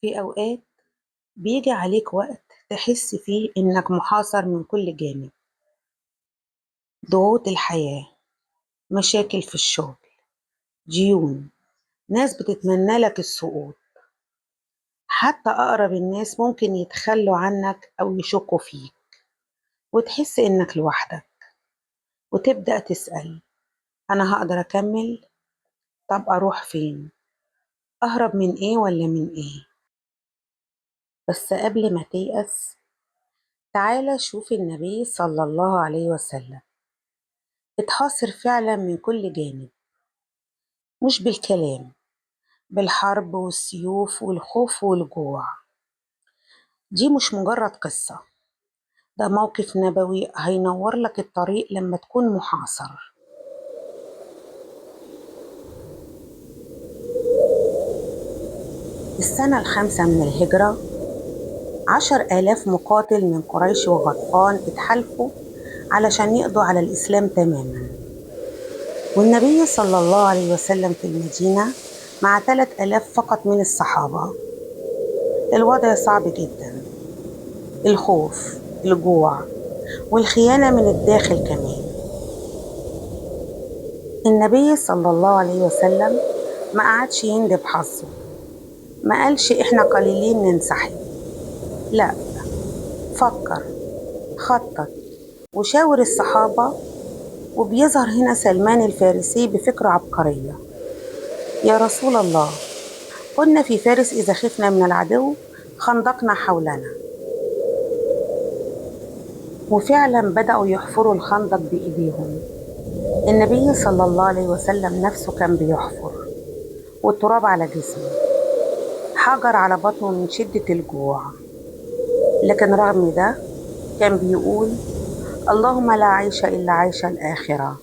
في أوقات بيجي عليك وقت تحس فيه إنك محاصر من كل جانب. ضغوط الحياة، مشاكل في الشغل، ديون، ناس بتتمنى لك السقوط. حتى أقرب الناس ممكن يتخلوا عنك أو يشكوا فيك، وتحس إنك لوحدك، وتبدأ تسأل: أنا هقدر أكمل؟ طب أروح فين؟ أهرب من إيه ولا من إيه؟ بس قبل ما تيأس، تعالى شوف النبي صلى الله عليه وسلم اتحاصر فعلا من كل جانب، مش بالكلام، بالحرب والسيوف والخوف والجوع. دي مش مجرد قصة، ده موقف نبوي هينور لك الطريق لما تكون محاصر. السنة الخامسة من الهجرة، 10,000 مقاتل من قريش وغطفان اتحالفوا علشان يقضوا على الإسلام تماما، والنبي صلى الله عليه وسلم في المدينة مع 3,000 فقط من الصحابة. الوضع صعب جدا، الخوف، الجوع، والخيانة من الداخل كمان. النبي صلى الله عليه وسلم ما قعدش يندب حظه، ما قالش إحنا قليلين ننسحب، لا، فكر، خطط، وشاور الصحابة. وبيظهر هنا سلمان الفارسي بفكرة عبقرية: يا رسول الله، كنا في فارس إذا خفنا من العدو خندقنا حولنا. وفعلا بدأوا يحفروا الخندق بإيديهم. النبي صلى الله عليه وسلم نفسه كان بيحفر، والتراب على جسمه، حجر على بطنه من شدة الجوع، لكن رغم ده كان بيقول: اللهم لا عيش إلا عيش الآخرة،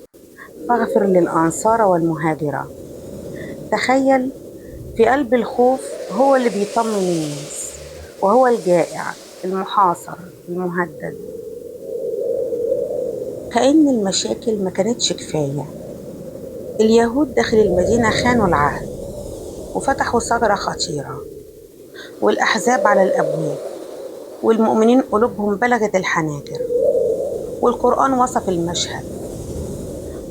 فاغفر للأنصار والمهاجرة. تخيل، في قلب الخوف هو اللي بيطمن الناس، وهو الجائع، المحاصر، المهدد. كأن المشاكل ما كانتش كفاية، اليهود داخل المدينة خانوا العهد وفتحوا ثغرة خطيرة، والأحزاب على الأبواب، والمؤمنين قلوبهم بلغت الحناجر. والقرآن وصف المشهد: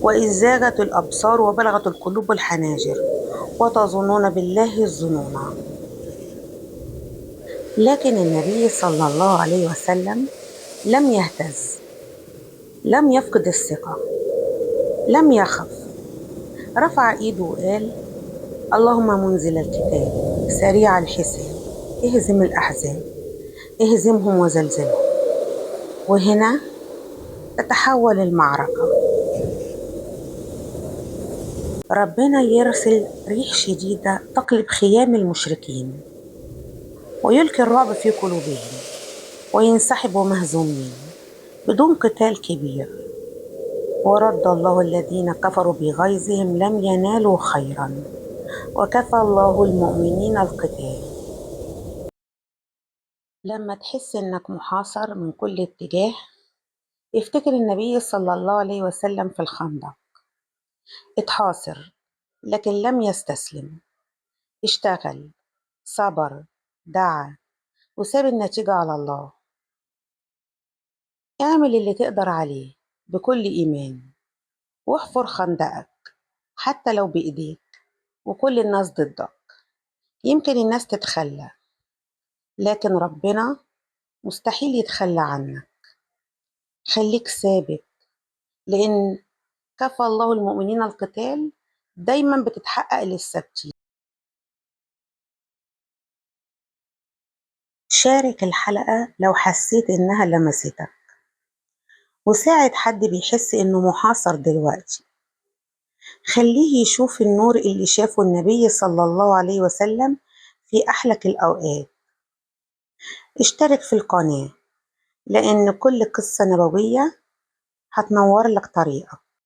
وإذ زاغت الأبصار وبلغت القلوب الحناجر وتظنون بالله الظنونا. لكن النبي صلى الله عليه وسلم لم يهتز، لم يفقد الثقة، لم يخف. رفع ايده وقال: اللهم منزل الكتاب، سريع الحساب، اهزم الأحزاب، اهزمهم وزلزلهم. وهنا تتحول المعركة. ربنا يرسل ريح شديدة تقلب خيام المشركين، ويلقي الرعب في قلوبهم، وينسحبوا مهزومين بدون قتال كبير. ورد الله الذين كفروا بغيظهم لم ينالوا خيرا، وكفى الله المؤمنين القتال. لما تحس إنك محاصر من كل اتجاه، افتكر النبي صلى الله عليه وسلم في الخندق. اتحاصر لكن لم يستسلم، اشتغل، صبر، دعا، وساب النتيجة على الله. اعمل اللي تقدر عليه بكل إيمان، واحفر خندقك حتى لو بإيديك وكل الناس ضدك. يمكن الناس تتخلى، لكن ربنا مستحيل يتخلى عنك. خليك ثابت، لأن كفى الله المؤمنين القتال دايما بتتحقق للثابتين. شارك الحلقة لو حسيت إنها لمستك، وساعد حد بيحس إنه محاصر دلوقتي. خليه يشوف النور اللي شافه النبي صلى الله عليه وسلم في أحلك الأوقات. اشترك في القناة، لأن كل قصة نبوية هتنور لك طريقك.